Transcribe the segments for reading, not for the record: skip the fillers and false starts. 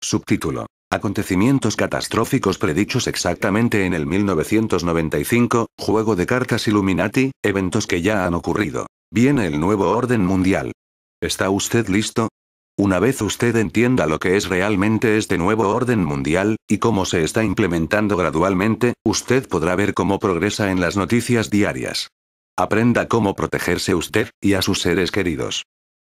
Subtítulo. Acontecimientos catastróficos predichos exactamente en el 1995, juego de cartas Illuminati, eventos que ya han ocurrido. Viene el nuevo orden mundial. ¿Está usted listo? Una vez usted entienda lo que es realmente este nuevo orden mundial, y cómo se está implementando gradualmente, usted podrá ver cómo progresa en las noticias diarias. Aprenda cómo protegerse usted, y a sus seres queridos.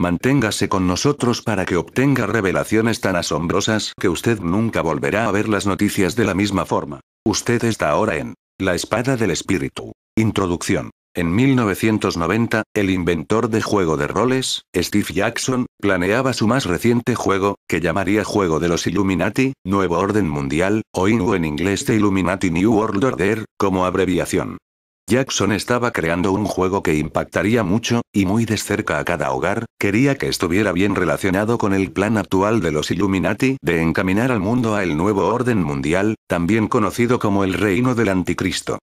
Manténgase con nosotros para que obtenga revelaciones tan asombrosas que usted nunca volverá a ver las noticias de la misma forma. Usted está ahora en La Espada del Espíritu. Introducción. En 1990, el inventor de juego de roles, Steve Jackson, planeaba su más reciente juego, que llamaría Juego de los Illuminati, Nuevo Orden Mundial, o INU en inglés de Illuminati New World Order, como abreviación. Jackson estaba creando un juego que impactaría mucho, y muy de cerca a cada hogar, quería que estuviera bien relacionado con el plan actual de los Illuminati de encaminar al mundo a el nuevo orden mundial, también conocido como el reino del anticristo.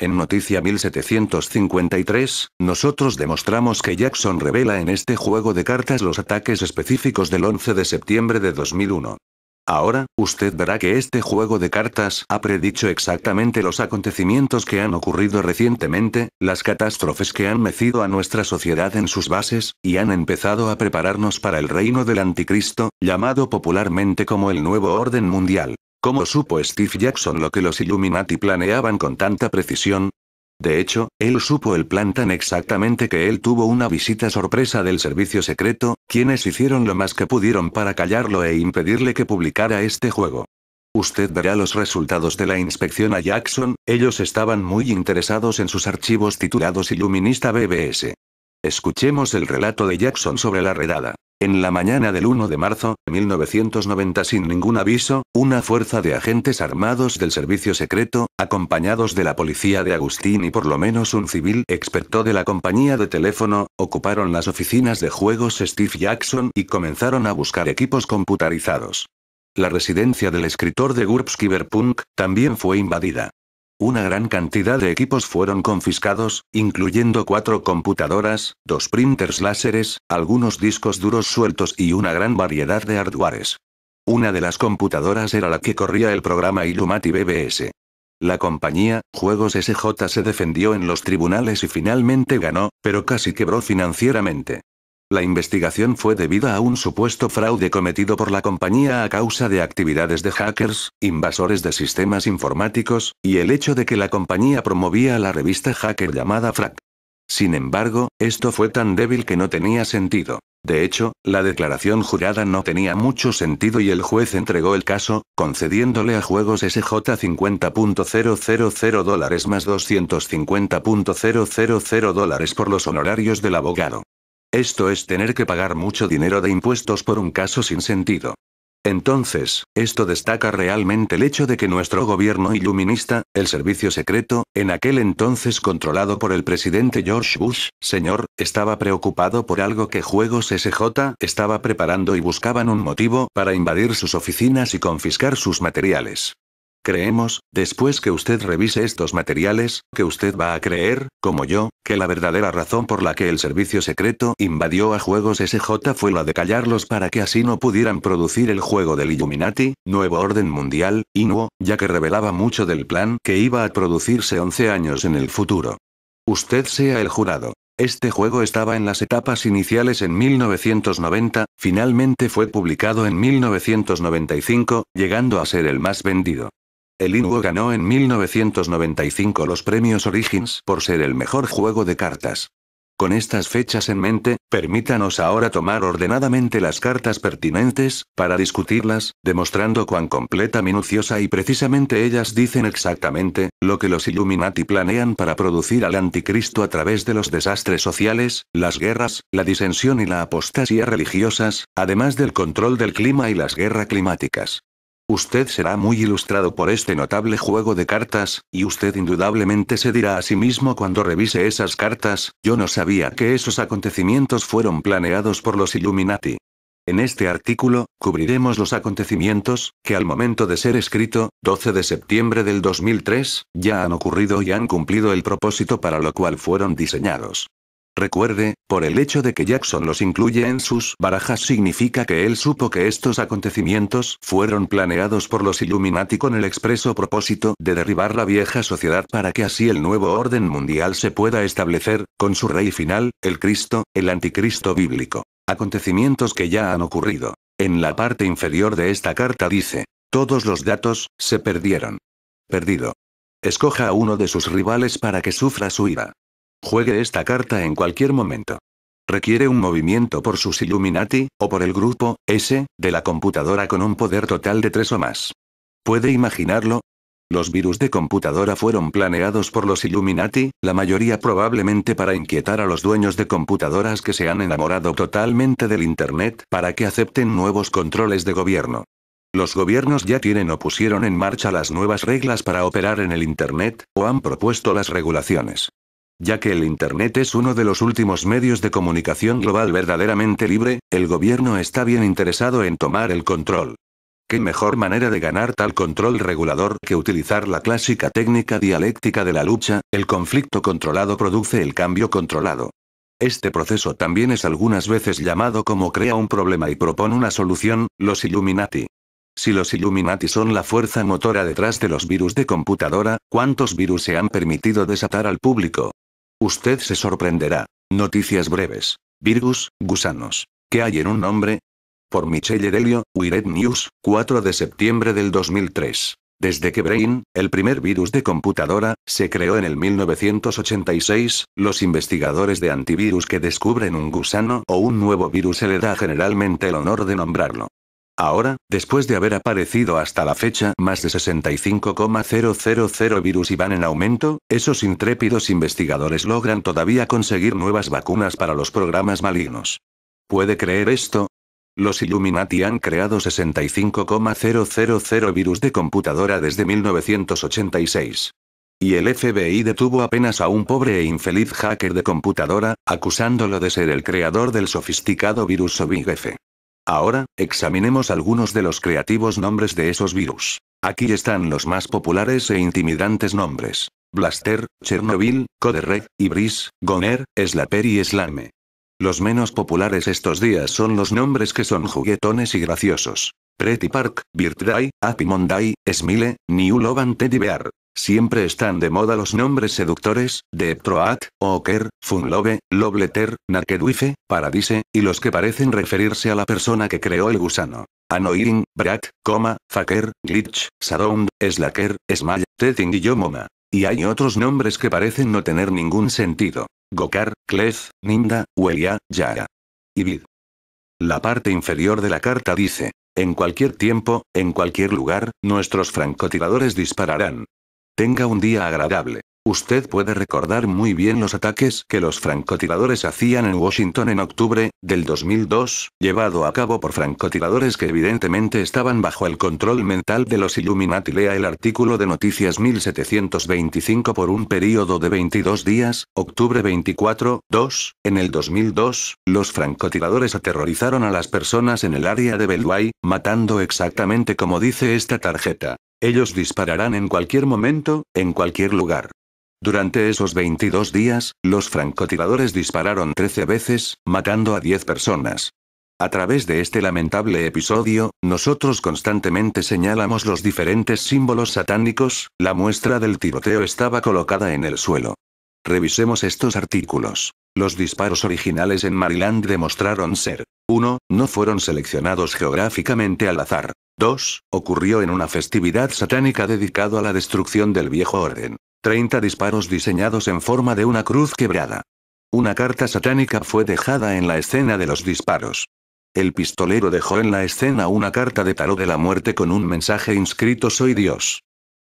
En Noticia 1753, nosotros demostramos que Jackson revela en este juego de cartas los ataques específicos del 11 de septiembre de 2001. Ahora, usted verá que este juego de cartas ha predicho exactamente los acontecimientos que han ocurrido recientemente, las catástrofes que han mecido a nuestra sociedad en sus bases, y han empezado a prepararnos para el reino del anticristo, llamado popularmente como el nuevo orden mundial. ¿Cómo supo Steve Jackson lo que los Illuminati planeaban con tanta precisión? De hecho, él supo el plan tan exactamente que él tuvo una visita sorpresa del servicio secreto, quienes hicieron lo más que pudieron para callarlo e impedirle que publicara este juego. Usted verá los resultados de la inspección a Jackson, ellos estaban muy interesados en sus archivos titulados Illuminista BBS. Escuchemos el relato de Jackson sobre la redada. En la mañana del 1 de marzo de 1990, sin ningún aviso, una fuerza de agentes armados del servicio secreto, acompañados de la policía de Agustín y por lo menos un civil experto de la compañía de teléfono, ocuparon las oficinas de juegos Steve Jackson y comenzaron a buscar equipos computarizados. La residencia del escritor de GURPS Cyberpunk también fue invadida. Una gran cantidad de equipos fueron confiscados, incluyendo 4 computadoras, 2 printers láseres, algunos discos duros sueltos y una gran variedad de hardwares. Una de las computadoras era la que corría el programa Illuminati BBS. La compañía, Juegos SJ, se defendió en los tribunales y finalmente ganó, pero casi quebró financieramente. La investigación fue debida a un supuesto fraude cometido por la compañía a causa de actividades de hackers, invasores de sistemas informáticos, y el hecho de que la compañía promovía la revista hacker llamada Frack. Sin embargo, esto fue tan débil que no tenía sentido. De hecho, la declaración jurada no tenía mucho sentido y el juez entregó el caso, concediéndole a Juegos SJ $50.000 más $250.000 por los honorarios del abogado. Esto es tener que pagar mucho dinero de impuestos por un caso sin sentido. Entonces, esto destaca realmente el hecho de que nuestro gobierno iluminista, el servicio secreto, en aquel entonces controlado por el presidente George Bush, señor, estaba preocupado por algo que Juegos SJ estaba preparando y buscaban un motivo para invadir sus oficinas y confiscar sus materiales. Creemos, después que usted revise estos materiales, que usted va a creer, como yo, que la verdadera razón por la que el servicio secreto invadió a Juegos SJ fue la de callarlos para que así no pudieran producir el juego del Illuminati, Nuevo Orden Mundial, INUO, ya que revelaba mucho del plan que iba a producirse 11 años en el futuro. Usted sea el jurado. Este juego estaba en las etapas iniciales en 1990, finalmente fue publicado en 1995, llegando a ser el más vendido. El INUO ganó en 1995 los premios Origins por ser el mejor juego de cartas. Con estas fechas en mente, permítanos ahora tomar ordenadamente las cartas pertinentes, para discutirlas, demostrando cuán completa, minuciosa y precisamente ellas dicen exactamente, lo que los Illuminati planean para producir al anticristo a través de los desastres sociales, las guerras, la disensión y la apostasía religiosas, además del control del clima y las guerras climáticas. Usted será muy ilustrado por este notable juego de cartas, y usted indudablemente se dirá a sí mismo cuando revise esas cartas, yo no sabía que esos acontecimientos fueron planeados por los Illuminati. En este artículo, cubriremos los acontecimientos, que al momento de ser escrito, 12 de septiembre del 2003, ya han ocurrido y han cumplido el propósito para lo cual fueron diseñados. Recuerde, por el hecho de que Jackson los incluye en sus barajas significa que él supo que estos acontecimientos fueron planeados por los Illuminati con el expreso propósito de derribar la vieja sociedad para que así el nuevo orden mundial se pueda establecer, con su rey final, el Cristo, el anticristo bíblico. Acontecimientos que ya han ocurrido. En la parte inferior de esta carta dice, todos los datos, se perdieron. Perdido. Escoja a uno de sus rivales para que sufra su ira. Juegue esta carta en cualquier momento. Requiere un movimiento por sus Illuminati, o por el grupo S, de la computadora con un poder total de 3 o más. ¿Puede imaginarlo? Los virus de computadora fueron planeados por los Illuminati, la mayoría probablemente para inquietar a los dueños de computadoras que se han enamorado totalmente del Internet para que acepten nuevos controles de gobierno. Los gobiernos ya tienen o pusieron en marcha las nuevas reglas para operar en el Internet, o han propuesto las regulaciones. Ya que el Internet es uno de los últimos medios de comunicación global verdaderamente libre, el gobierno está bien interesado en tomar el control. ¿Qué mejor manera de ganar tal control regulador que utilizar la clásica técnica dialéctica de la lucha? El conflicto controlado produce el cambio controlado. Este proceso también es algunas veces llamado como crea un problema y propone una solución, los Illuminati. Si los Illuminati son la fuerza motora detrás de los virus de computadora, ¿cuántos virus se han permitido desatar al público? Usted se sorprenderá. Noticias breves. Virus, gusanos. ¿Qué hay en un nombre? Por Michelle Delio, Wired News, 4 de septiembre del 2003. Desde que Brain, el primer virus de computadora, se creó en el 1986, los investigadores de antivirus que descubren un gusano o un nuevo virus se le da generalmente el honor de nombrarlo. Ahora, después de haber aparecido hasta la fecha más de 65,000 virus y van en aumento, esos intrépidos investigadores logran todavía conseguir nuevas vacunas para los programas malignos. ¿Puede creer esto? Los Illuminati han creado 65,000 virus de computadora desde 1986. Y el FBI detuvo apenas a un pobre e infeliz hacker de computadora, acusándolo de ser el creador del sofisticado virus SOBIG-F. Ahora, examinemos algunos de los creativos nombres de esos virus. Aquí están los más populares e intimidantes nombres. Blaster, Chernobyl, Coderec, Ibris, Goner, Slapper y Slame. Los menos populares estos días son los nombres que son juguetones y graciosos. Pretty Park, Birthday, Happy Monday, Smile, New Love and Teddy Bear. Siempre están de moda los nombres seductores, Deep Throat, Oker, Fun Love, Love Letter, Naked Wife, Paradise, y los que parecen referirse a la persona que creó el gusano. Annoying, Brat, Faker, Glitch, Surround, Slacker, Smile, Teething y Yomoma. Y hay otros nombres que parecen no tener ningún sentido. Gokar, Clef, Ninda, Welia, Yara. Y Vid. La parte inferior de la carta dice, en cualquier tiempo, en cualquier lugar, nuestros francotiradores dispararán. Tenga un día agradable. Usted puede recordar muy bien los ataques que los francotiradores hacían en Washington en octubre del 2002, llevado a cabo por francotiradores que evidentemente estaban bajo el control mental de los Illuminati. Lea el artículo de Noticias 1725 por un período de 22 días, octubre 24, 2, en el 2002, los francotiradores aterrorizaron a las personas en el área de Beltway, matando exactamente como dice esta tarjeta. Ellos dispararán en cualquier momento, en cualquier lugar. Durante esos 22 días, los francotiradores dispararon 13 veces, matando a 10 personas. A través de este lamentable episodio, nosotros constantemente señalamos los diferentes símbolos satánicos, la muestra del tiroteo estaba colocada en el suelo. Revisemos estos artículos. Los disparos originales en Maryland demostraron ser 1. No fueron seleccionados geográficamente al azar. 2. Ocurrió en una festividad satánica dedicado a la destrucción del viejo orden. 30 disparos diseñados en forma de una cruz quebrada. Una carta satánica fue dejada en la escena de los disparos. El pistolero dejó en la escena una carta de tarot de la muerte con un mensaje inscrito Soy Dios.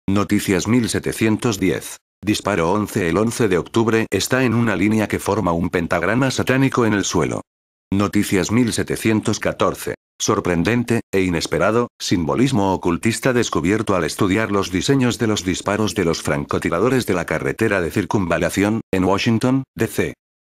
Noticias 1710. Disparo 11. El 11 de octubre está en una línea que forma un pentagrama satánico en el suelo. Noticias 1714. Sorprendente, e inesperado, simbolismo ocultista descubierto al estudiar los diseños de los disparos de los francotiradores de la carretera de circunvalación, en Washington, D.C.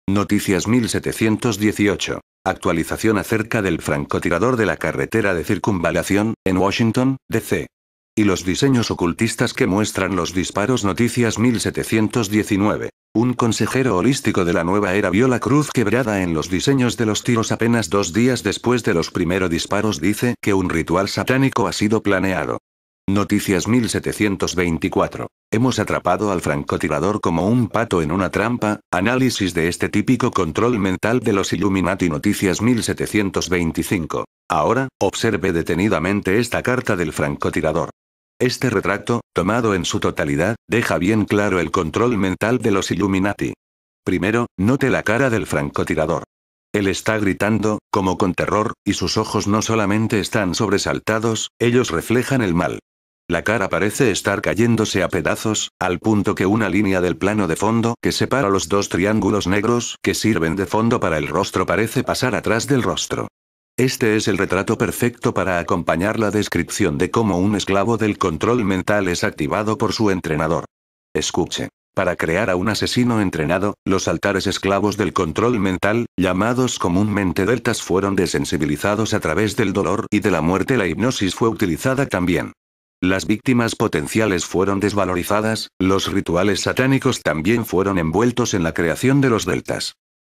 Noticias 1718. Actualización acerca del francotirador de la carretera de circunvalación, en Washington, D.C. Y los diseños ocultistas que muestran los disparos. Noticias 1719. Un consejero holístico de la nueva era vio la cruz quebrada en los diseños de los tiros apenas 2 días después de los primeros disparos. Dice que un ritual satánico ha sido planeado. Noticias 1724. Hemos atrapado al francotirador como un pato en una trampa. Análisis de este típico control mental de los Illuminati. Noticias 1725. Ahora, observe detenidamente esta carta del francotirador. Este retrato, tomado en su totalidad, deja bien claro el control mental de los Illuminati. Primero, note la cara del francotirador. Él está gritando, como con terror, y sus ojos no solamente están sobresaltados, ellos reflejan el mal. La cara parece estar cayéndose a pedazos, al punto que una línea del plano de fondo que separa los dos triángulos negros que sirven de fondo para el rostro parece pasar atrás del rostro. Este es el retrato perfecto para acompañar la descripción de cómo un esclavo del control mental es activado por su entrenador. Escuche. Para crear a un asesino entrenado, los altares esclavos del control mental, llamados comúnmente deltas, fueron desensibilizados a través del dolor y de la muerte. La hipnosis fue utilizada también. Las víctimas potenciales fueron desvalorizadas, los rituales satánicos también fueron envueltos en la creación de los deltas.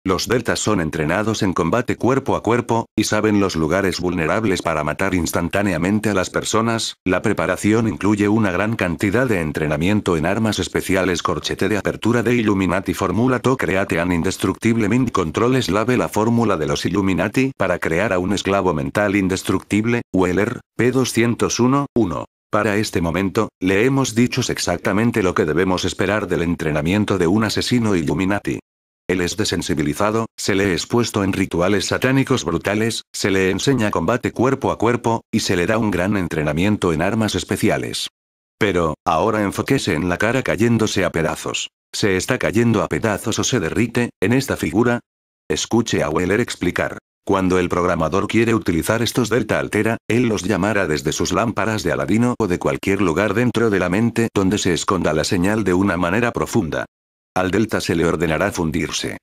Los deltas son entrenados en combate cuerpo a cuerpo, y saben los lugares vulnerables para matar instantáneamente a las personas. La preparación incluye una gran cantidad de entrenamiento en armas especiales. Corchete de apertura de Illuminati Formula to create an indestructible mind control slave. La fórmula de los Illuminati para crear a un esclavo mental indestructible, Weller, P201-1. Para este momento, le hemos dicho exactamente lo que debemos esperar del entrenamiento de un asesino Illuminati. Él es desensibilizado, se le es puesto en rituales satánicos brutales, se le enseña combate cuerpo a cuerpo, y se le da un gran entrenamiento en armas especiales. Pero, ahora enfóquese en la cara cayéndose a pedazos. ¿Se está cayendo a pedazos o se derrite, en esta figura? Escuche a Weller explicar. Cuando el programador quiere utilizar estos delta altera, él los llamará desde sus lámparas de Aladino o de cualquier lugar dentro de la mente donde se esconda la señal de una manera profunda. Al delta se le ordenará fundirse.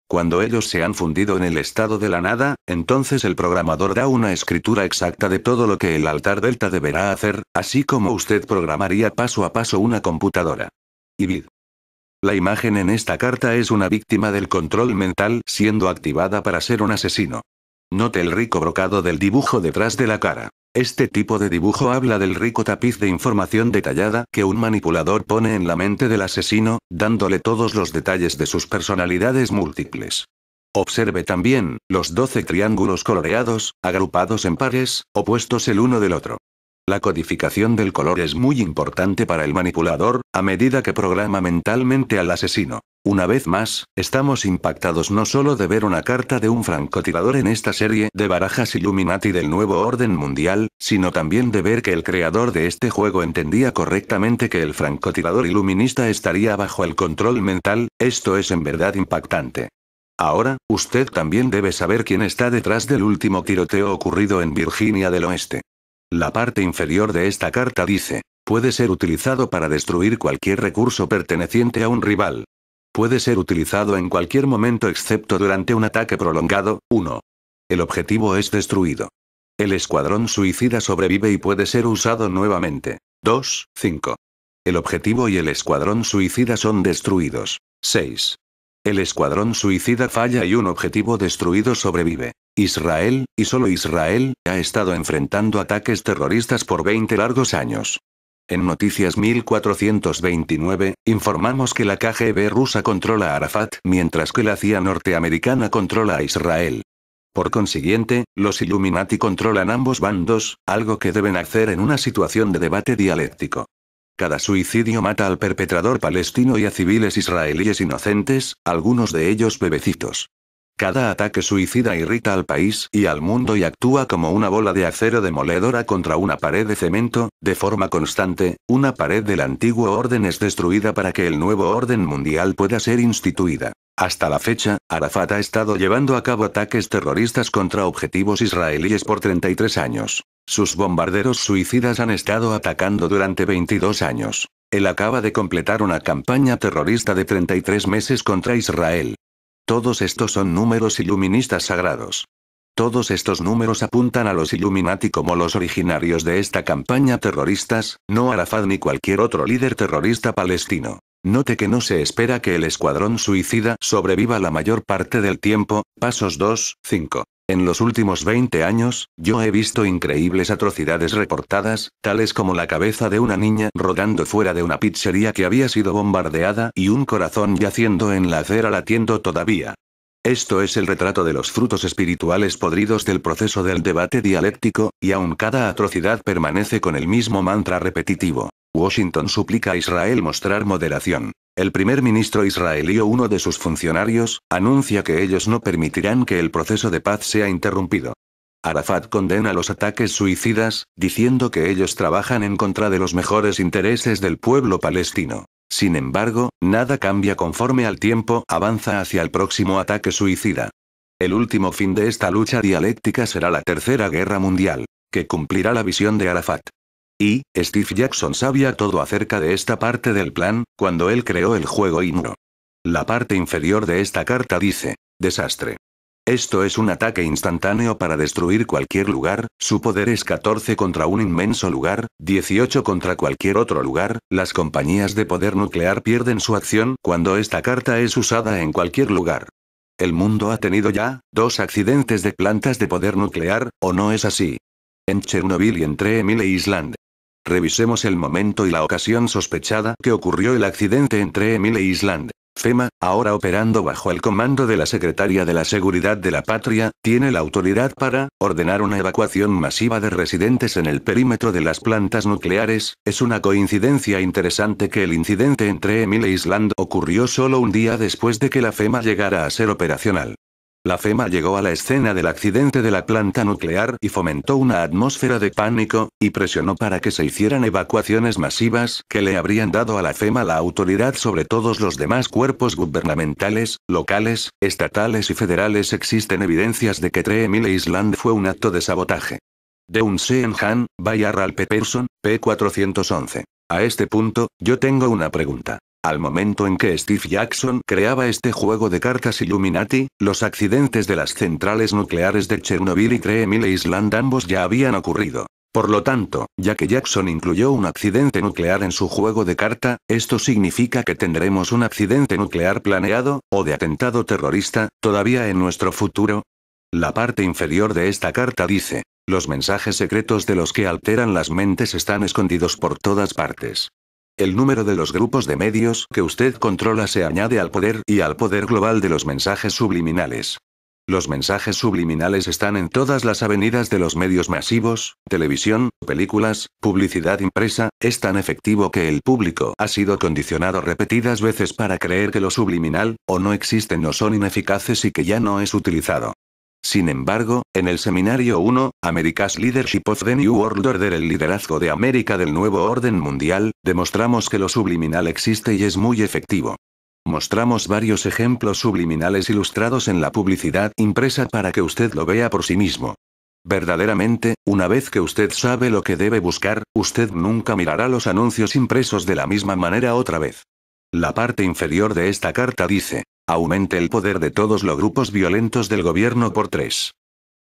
Cuando ellos se han fundido en el estado de la nada, entonces el programador da una escritura exacta de todo lo que el altar delta deberá hacer, así como usted programaría paso a paso una computadora. Ibid. La imagen en esta carta es una víctima del control mental siendo activada para ser un asesino. Note el rico brocado del dibujo detrás de la cara. Este tipo de dibujo habla del rico tapiz de información detallada que un manipulador pone en la mente del asesino, dándole todos los detalles de sus personalidades múltiples. Observe también, los 12 triángulos coloreados, agrupados en pares, opuestos el uno del otro. La codificación del color es muy importante para el manipulador, a medida que programa mentalmente al asesino. Una vez más, estamos impactados no solo de ver una carta de un francotirador en esta serie de barajas Illuminati del nuevo orden mundial, sino también de ver que el creador de este juego entendía correctamente que el francotirador iluminista estaría bajo el control mental. Esto es en verdad impactante. Ahora, usted también debe saber quién está detrás del último tiroteo ocurrido en Virginia del Oeste. La parte inferior de esta carta dice, puede ser utilizado para destruir cualquier recurso perteneciente a un rival. Puede ser utilizado en cualquier momento excepto durante un ataque prolongado. 1. El objetivo es destruido. El escuadrón suicida sobrevive y puede ser usado nuevamente. 2. 5. El objetivo y el escuadrón suicida son destruidos. 6. El escuadrón suicida falla y un objetivo destruido sobrevive. Israel, y solo Israel, ha estado enfrentando ataques terroristas por 20 largos años. En Noticias 1429, informamos que la KGB rusa controla a Arafat mientras que la CIA norteamericana controla a Israel. Por consiguiente, los Illuminati controlan ambos bandos, algo que deben hacer en una situación de debate dialéctico. Cada suicidio mata al perpetrador palestino y a civiles israelíes inocentes, algunos de ellos bebecitos. Cada ataque suicida irrita al país y al mundo y actúa como una bola de acero demoledora contra una pared de cemento, de forma constante. Una pared del antiguo orden es destruida para que el nuevo orden mundial pueda ser instituida. Hasta la fecha, Arafat ha estado llevando a cabo ataques terroristas contra objetivos israelíes por 33 años. Sus bombarderos suicidas han estado atacando durante 22 años. Él acaba de completar una campaña terrorista de 33 meses contra Israel. Todos estos son números iluministas sagrados. Todos estos números apuntan a los Illuminati como los originarios de esta campaña terroristas, no Arafat ni cualquier otro líder terrorista palestino. Note que no se espera que el escuadrón suicida sobreviva la mayor parte del tiempo. Pasos 2, 5. En los últimos 20 años, yo he visto increíbles atrocidades reportadas, tales como la cabeza de una niña rodando fuera de una pizzería que había sido bombardeada y un corazón yaciendo en la acera latiendo todavía. Esto es el retrato de los frutos espirituales podridos del proceso del debate dialéctico, y aun cada atrocidad permanece con el mismo mantra repetitivo. Washington suplica a Israel mostrar moderación. El primer ministro israelí o uno de sus funcionarios, anuncia que ellos no permitirán que el proceso de paz sea interrumpido. Arafat condena los ataques suicidas, diciendo que ellos trabajan en contra de los mejores intereses del pueblo palestino. Sin embargo, nada cambia conforme al tiempo avanza hacia el próximo ataque suicida. El último fin de esta lucha dialéctica será la Tercera Guerra Mundial, que cumplirá la visión de Arafat. Y, Steve Jackson sabía todo acerca de esta parte del plan, cuando él creó el juego INRO. La parte inferior de esta carta dice: desastre. Esto es un ataque instantáneo para destruir cualquier lugar, su poder es 14 contra un inmenso lugar, 18 contra cualquier otro lugar, las compañías de poder nuclear pierden su acción cuando esta carta es usada en cualquier lugar. El mundo ha tenido ya 2 accidentes de plantas de poder nuclear, ¿o no es así? En Chernobyl y en Treemile Island. Revisemos el momento y la ocasión sospechada que ocurrió el accidente en Treemile Island. FEMA, ahora operando bajo el comando de la Secretaria de la Seguridad de la Patria, tiene la autoridad para ordenar una evacuación masiva de residentes en el perímetro de las plantas nucleares. Es una coincidencia interesante que el incidente en Treemile Island ocurrió solo un día después de que la FEMA llegara a ser operacional. La FEMA llegó a la escena del accidente de la planta nuclear y fomentó una atmósfera de pánico, y presionó para que se hicieran evacuaciones masivas que le habrían dado a la FEMA la autoridad sobre todos los demás cuerpos gubernamentales, locales, estatales y federales. Existen evidencias de que Treemile Island fue un acto de sabotaje. Deun Sean Han, Bayarral Pepperson, P411. A este punto, yo tengo una pregunta. Al momento en que Steve Jackson creaba este juego de cartas Illuminati, los accidentes de las centrales nucleares de Chernobyl y Treemile Island ambos ya habían ocurrido. Por lo tanto, ya que Jackson incluyó un accidente nuclear en su juego de carta, esto significa que tendremos un accidente nuclear planeado, o de atentado terrorista, todavía en nuestro futuro. La parte inferior de esta carta dice: los mensajes secretos de los que alteran las mentes están escondidos por todas partes. El número de los grupos de medios que usted controla se añade al poder y al poder global de los mensajes subliminales. Los mensajes subliminales están en todas las avenidas de los medios masivos, televisión, películas, publicidad impresa. Es tan efectivo que el público ha sido condicionado repetidas veces para creer que lo subliminal, o no existen o son ineficaces y que ya no es utilizado. Sin embargo, en el seminario 1, America's Leadership of the New World Order, el liderazgo de América del nuevo orden mundial, demostramos que lo subliminal existe y es muy efectivo. Mostramos varios ejemplos subliminales ilustrados en la publicidad impresa para que usted lo vea por sí mismo. Verdaderamente, una vez que usted sabe lo que debe buscar, usted nunca mirará los anuncios impresos de la misma manera otra vez. La parte inferior de esta carta dice: aumente el poder de todos los grupos violentos del gobierno por 3.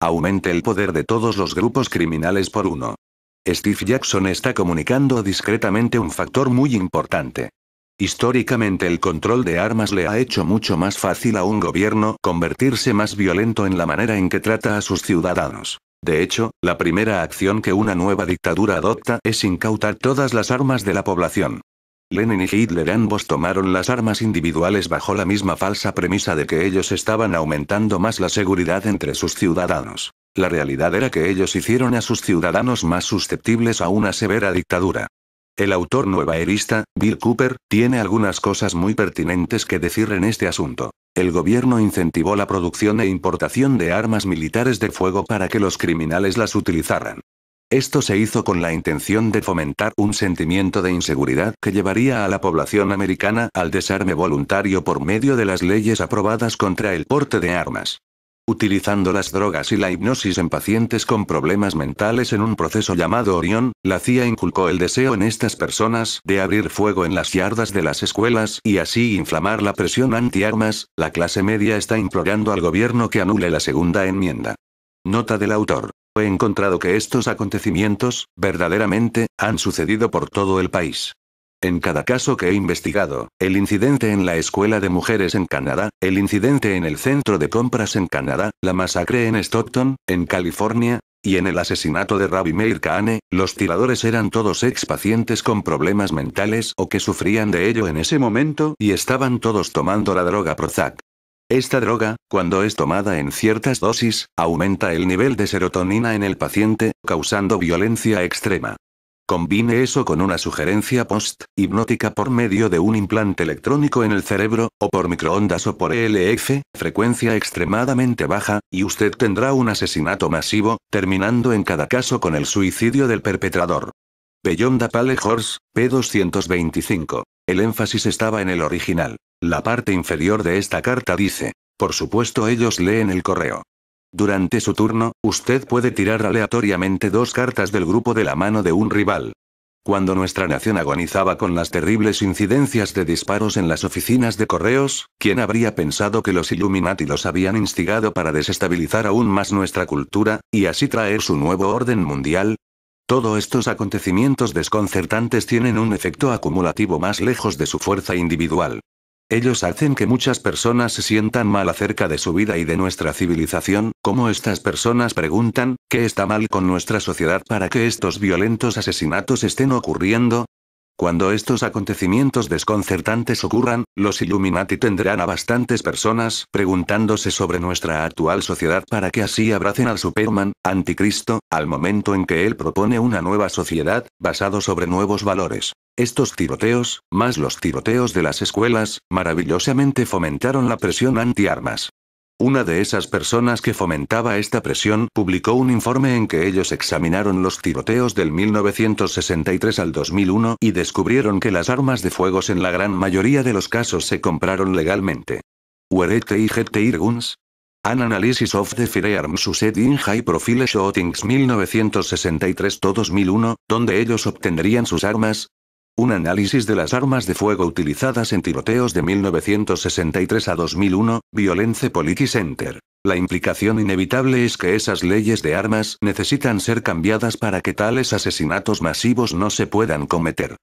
Aumente el poder de todos los grupos criminales por 1. Steve Jackson está comunicando discretamente un factor muy importante. Históricamente el control de armas le ha hecho mucho más fácil a un gobierno convertirse más violento en la manera en que trata a sus ciudadanos. De hecho, la primera acción que una nueva dictadura adopta es incautar todas las armas de la población. Lenin y Hitler ambos tomaron las armas individuales bajo la misma falsa premisa de que ellos estaban aumentando más la seguridad entre sus ciudadanos. La realidad era que ellos hicieron a sus ciudadanos más susceptibles a una severa dictadura. El autor nuevaerista, Bill Cooper, tiene algunas cosas muy pertinentes que decir en este asunto. El gobierno incentivó la producción e importación de armas militares de fuego para que los criminales las utilizaran. Esto se hizo con la intención de fomentar un sentimiento de inseguridad que llevaría a la población americana al desarme voluntario por medio de las leyes aprobadas contra el porte de armas. Utilizando las drogas y la hipnosis en pacientes con problemas mentales en un proceso llamado Orión, la CIA inculcó el deseo en estas personas de abrir fuego en las yardas de las escuelas y así inflamar la presión antiarmas. La clase media está implorando al gobierno que anule la segunda enmienda. Nota del autor. He encontrado que estos acontecimientos, verdaderamente, han sucedido por todo el país. En cada caso que he investigado, el incidente en la escuela de mujeres en Canadá, el incidente en el centro de compras en Canadá, la masacre en Stockton, en California, y en el asesinato de Rabbi Meir Kahane, los tiradores eran todos expacientes con problemas mentales o que sufrían de ello en ese momento y estaban todos tomando la droga Prozac. Esta droga, cuando es tomada en ciertas dosis, aumenta el nivel de serotonina en el paciente, causando violencia extrema. Combine eso con una sugerencia post-hipnótica por medio de un implante electrónico en el cerebro, o por microondas o por ELF, frecuencia extremadamente baja, y usted tendrá un asesinato masivo, terminando en cada caso con el suicidio del perpetrador. Beyond the Pale Horse, p. 225. El énfasis estaba en el original. La parte inferior de esta carta dice: por supuesto ellos leen el correo. Durante su turno, usted puede tirar aleatoriamente 2 cartas del grupo de la mano de un rival. Cuando nuestra nación agonizaba con las terribles incidencias de disparos en las oficinas de correos, ¿quién habría pensado que los Illuminati los habían instigado para desestabilizar aún más nuestra cultura, y así traer su nuevo orden mundial? Todos estos acontecimientos desconcertantes tienen un efecto acumulativo más lejos de su fuerza individual. Ellos hacen que muchas personas se sientan mal acerca de su vida y de nuestra civilización, como estas personas preguntan, ¿qué está mal con nuestra sociedad para que estos violentos asesinatos estén ocurriendo? Cuando estos acontecimientos desconcertantes ocurran, los Illuminati tendrán a bastantes personas preguntándose sobre nuestra actual sociedad para que así abracen al Superman, anticristo, al momento en que él propone una nueva sociedad, basado sobre nuevos valores. Estos tiroteos, más los tiroteos de las escuelas, maravillosamente fomentaron la presión anti-armas. Una de esas personas que fomentaba esta presión publicó un informe en que ellos examinaron los tiroteos del 1963 al 2001 y descubrieron que las armas de fuego en la gran mayoría de los casos se compraron legalmente. Where they get their guns? An Analysis of the Firearms Used in High Profile Shootings 1963-2001, ¿dónde ellos obtendrían sus armas? Un análisis de las armas de fuego utilizadas en tiroteos de 1963 a 2001, Violence Policy Center. La implicación inevitable es que esas leyes de armas necesitan ser cambiadas para que tales asesinatos masivos no se puedan cometer.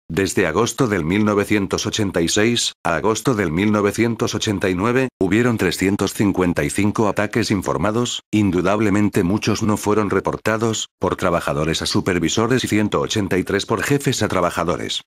Desde agosto del 1986 a agosto del 1989, hubieron 355 ataques informados, indudablemente muchos no fueron reportados, por trabajadores a supervisores y 183 por jefes a trabajadores.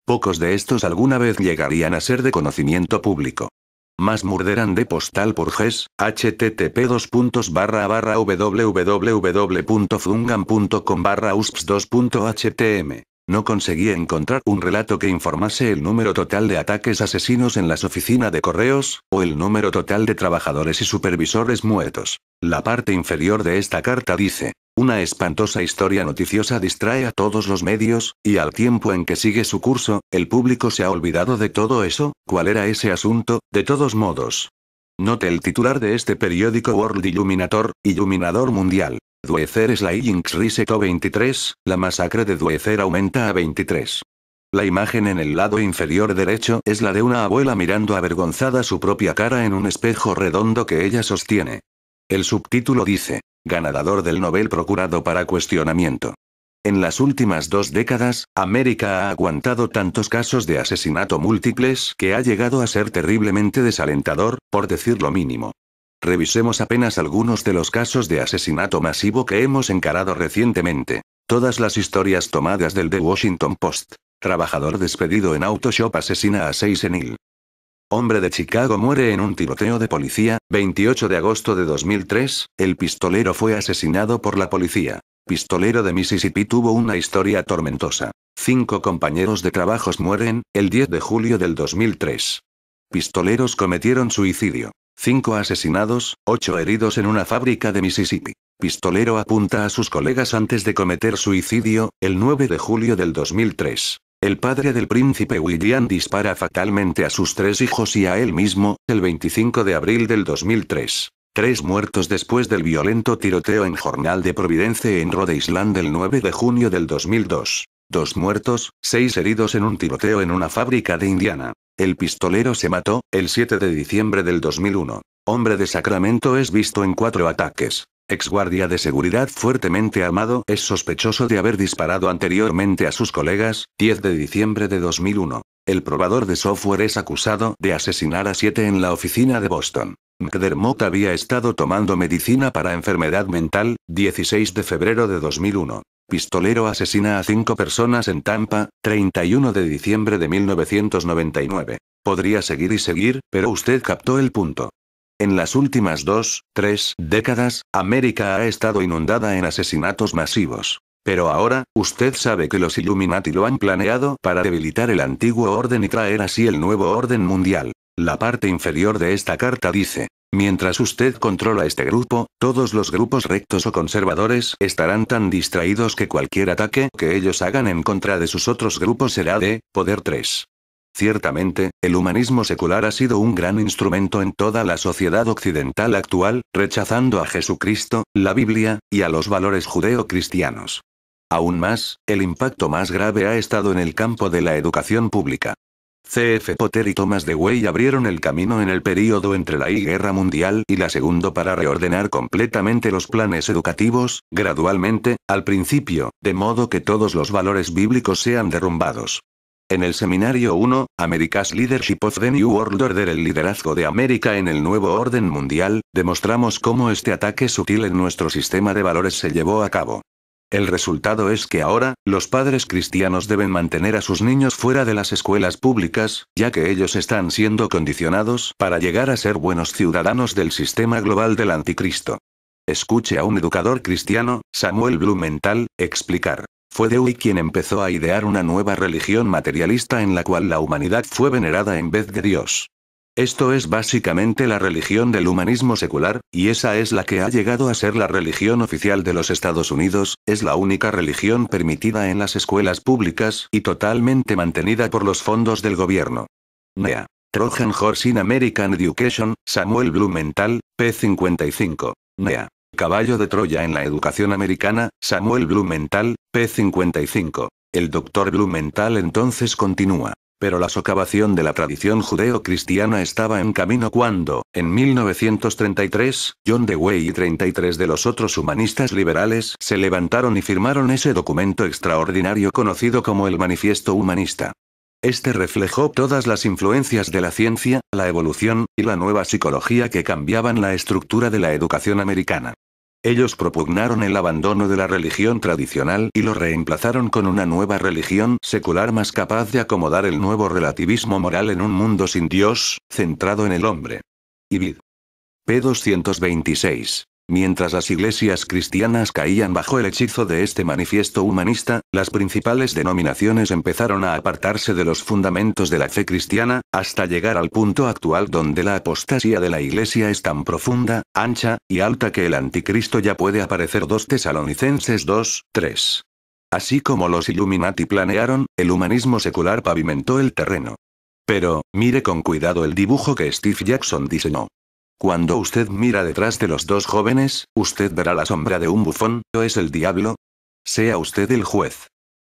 Pocos de estos alguna vez llegarían a ser de conocimiento público. Más Murder and Postal Purges, http://www.fungan.com/usps2.htm. No conseguí encontrar un relato que informase el número total de ataques asesinos en las oficinas de correos, o el número total de trabajadores y supervisores muertos. La parte inferior de esta carta dice: una espantosa historia noticiosa distrae a todos los medios, y al tiempo en que sigue su curso, el público se ha olvidado de todo eso. ¿Cuál era ese asunto? De todos modos. Note el titular de este periódico: World Illuminador Mundial. Dweezer Slayings Reset o 23, la masacre de Dweezer aumenta a 23. La imagen en el lado inferior derecho es la de una abuela mirando avergonzada su propia cara en un espejo redondo que ella sostiene. El subtítulo dice: ganador del Nobel procurado para cuestionamiento. En las últimas 2 décadas, América ha aguantado tantos casos de asesinato múltiples que ha llegado a ser terriblemente desalentador, por decir lo mínimo. Revisemos apenas algunos de los casos de asesinato masivo que hemos encarado recientemente. Todas las historias tomadas del The Washington Post. Trabajador despedido en auto shop asesina a 6 en Hill. Hombre de Chicago muere en un tiroteo de policía, 28 de agosto de 2003, el pistolero fue asesinado por la policía. Pistolero de Mississippi tuvo una historia tormentosa. 5 compañeros de trabajos mueren, el 10 de julio del 2003. Pistoleros cometieron suicidio. 5 asesinados, 8 heridos en una fábrica de Mississippi. Pistolero apunta a sus colegas antes de cometer suicidio, el 9 de julio del 2003. El padre del príncipe William dispara fatalmente a sus 3 hijos y a él mismo, el 25 de abril del 2003. 3 muertos después del violento tiroteo en Jornal de Providence en Rhode Island el 9 de junio del 2002. 2 muertos, 6 heridos en un tiroteo en una fábrica de Indiana. El pistolero se mató, el 7 de diciembre del 2001. Hombre de Sacramento es visto en 4 ataques. ex guardia de seguridad fuertemente armado, es sospechoso de haber disparado anteriormente a sus colegas. 10 de diciembre de 2001. El probador de software es acusado de asesinar a 7 en la oficina de Boston. McDermott había estado tomando medicina para enfermedad mental. 16 de febrero de 2001. Pistolero asesina a 5 personas en Tampa. 31 de diciembre de 1999. Podría seguir y seguir, pero usted captó el punto. En las últimas 2, 3 décadas, América ha estado inundada en asesinatos masivos. Pero ahora, usted sabe que los Illuminati lo han planeado para debilitar el antiguo orden y traer así el nuevo orden mundial. La parte inferior de esta carta dice: mientras usted controla este grupo, todos los grupos rectos o conservadores estarán tan distraídos que cualquier ataque que ellos hagan en contra de sus otros grupos será de poder 3. Ciertamente, el humanismo secular ha sido un gran instrumento en toda la sociedad occidental actual, rechazando a Jesucristo, la Biblia, y a los valores judeo-cristianos. Aún más, el impacto más grave ha estado en el campo de la educación pública. C.F. Potter y Thomas Dewey abrieron el camino en el período entre la I Guerra Mundial y la Segunda para reordenar completamente los planes educativos, gradualmente, al principio, de modo que todos los valores bíblicos sean derrumbados. En el seminario 1, America's Leadership of the New World Order, el liderazgo de América en el nuevo orden mundial, demostramos cómo este ataque sutil en nuestro sistema de valores se llevó a cabo. El resultado es que ahora, los padres cristianos deben mantener a sus niños fuera de las escuelas públicas, ya que ellos están siendo condicionados para llegar a ser buenos ciudadanos del sistema global del anticristo. Escuche a un educador cristiano, Samuel Blumenthal, explicar. Fue Dewey quien empezó a idear una nueva religión materialista en la cual la humanidad fue venerada en vez de Dios. Esto es básicamente la religión del humanismo secular, y esa es la que ha llegado a ser la religión oficial de los Estados Unidos, es la única religión permitida en las escuelas públicas, y totalmente mantenida por los fondos del gobierno. NEA. Trojan Horse in American Education, Samuel Blumenthal, p. 55. NEA. Caballo de Troya en la educación americana, Samuel Blumenthal, p. 55. El Dr. Blumenthal entonces continúa. Pero la socavación de la tradición judeo-cristiana estaba en camino cuando, en 1933, John Dewey y 33 de los otros humanistas liberales se levantaron y firmaron ese documento extraordinario conocido como el Manifiesto Humanista. Este reflejó todas las influencias de la ciencia, la evolución, y la nueva psicología que cambiaban la estructura de la educación americana. Ellos propugnaron el abandono de la religión tradicional y lo reemplazaron con una nueva religión secular más capaz de acomodar el nuevo relativismo moral en un mundo sin Dios, centrado en el hombre. Ibid. p. 226. Mientras las iglesias cristianas caían bajo el hechizo de este manifiesto humanista, las principales denominaciones empezaron a apartarse de los fundamentos de la fe cristiana, hasta llegar al punto actual donde la apostasía de la iglesia es tan profunda, ancha, y alta que el anticristo ya puede aparecer. 2 Tesalonicenses 2, 3. Así como los Illuminati planearon, el humanismo secular pavimentó el terreno. Pero, mire con cuidado el dibujo que Steve Jackson diseñó. Cuando usted mira detrás de los dos jóvenes, usted verá la sombra de un bufón, ¿o es el diablo? Sea usted el juez.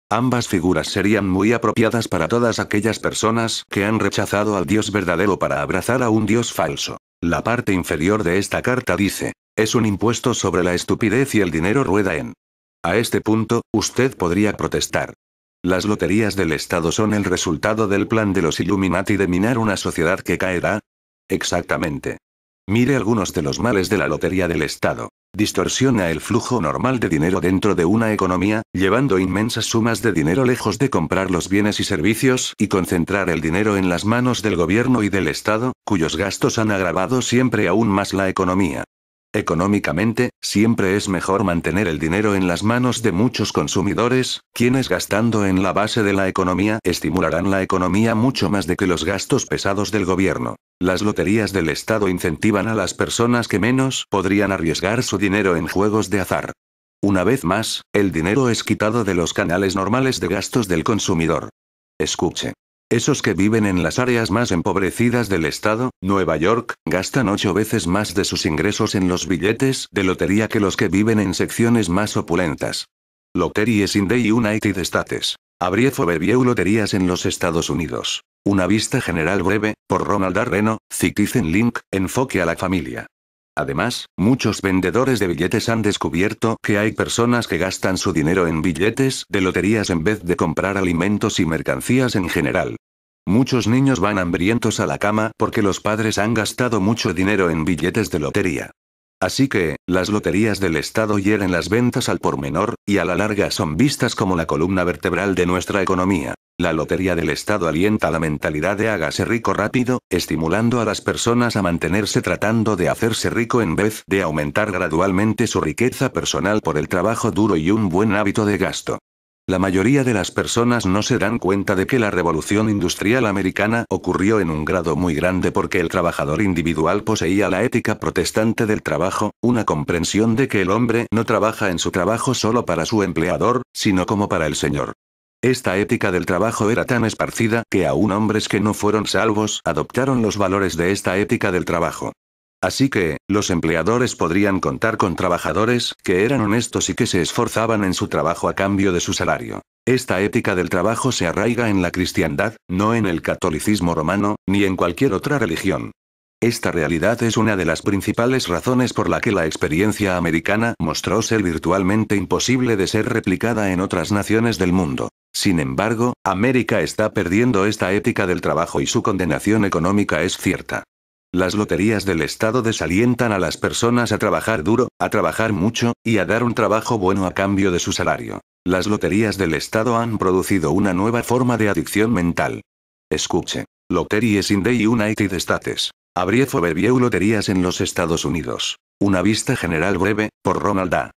Ambas figuras serían muy apropiadas para todas aquellas personas que han rechazado al Dios verdadero para abrazar a un Dios falso. La parte inferior de esta carta dice, es un impuesto sobre la estupidez y el dinero rueda en. A este punto, usted podría protestar. Las loterías del Estado son el resultado del plan de los Illuminati de minar una sociedad que caerá. Exactamente. Mire algunos de los males de la lotería del Estado. Distorsiona el flujo normal de dinero dentro de una economía, llevando inmensas sumas de dinero lejos de comprar los bienes y servicios y concentrar el dinero en las manos del gobierno y del Estado, cuyos gastos han agravado siempre aún más la economía. Económicamente, siempre es mejor mantener el dinero en las manos de muchos consumidores, quienes gastando en la base de la economía estimularán la economía mucho más de que los gastos pesados del gobierno. Las loterías del Estado incentivan a las personas que menos podrían arriesgar su dinero en juegos de azar. Una vez más, el dinero es quitado de los canales normales de gastos del consumidor. Escuche. Esos que viven en las áreas más empobrecidas del estado, Nueva York, gastan 8 veces más de sus ingresos en los billetes de lotería que los que viven en secciones más opulentas. Lotteries in the United States. Abrief overview loterías en los Estados Unidos. Una vista general breve, por Ronald A. Reno, Citizen Link, enfoque a la familia. Además, muchos vendedores de billetes han descubierto que hay personas que gastan su dinero en billetes de loterías en vez de comprar alimentos y mercancías en general. Muchos niños van hambrientos a la cama porque los padres han gastado mucho dinero en billetes de lotería. Así que, las loterías del Estado hieren las ventas al por menor, y a la larga son vistas como la columna vertebral de nuestra economía. La lotería del Estado alienta la mentalidad de hágase rico rápido, estimulando a las personas a mantenerse tratando de hacerse rico en vez de aumentar gradualmente su riqueza personal por el trabajo duro y un buen hábito de gasto. La mayoría de las personas no se dan cuenta de que la revolución industrial americana ocurrió en un grado muy grande porque el trabajador individual poseía la ética protestante del trabajo, una comprensión de que el hombre no trabaja en su trabajo solo para su empleador, sino como para el Señor. Esta ética del trabajo era tan esparcida que aún hombres que no fueron salvos adoptaron los valores de esta ética del trabajo. Así que, los empleadores podrían contar con trabajadores que eran honestos y que se esforzaban en su trabajo a cambio de su salario. Esta ética del trabajo se arraiga en la cristiandad, no en el catolicismo romano, ni en cualquier otra religión. Esta realidad es una de las principales razones por la que la experiencia americana mostró ser virtualmente imposible de ser replicada en otras naciones del mundo. Sin embargo, América está perdiendo esta ética del trabajo y su condenación económica es cierta. Las loterías del Estado desalientan a las personas a trabajar duro, a trabajar mucho, y a dar un trabajo bueno a cambio de su salario. Las loterías del Estado han producido una nueva forma de adicción mental. Escuche. Lotteries in the United States. Abrief overview loterías en los Estados Unidos. Una vista general breve, por Ronald A.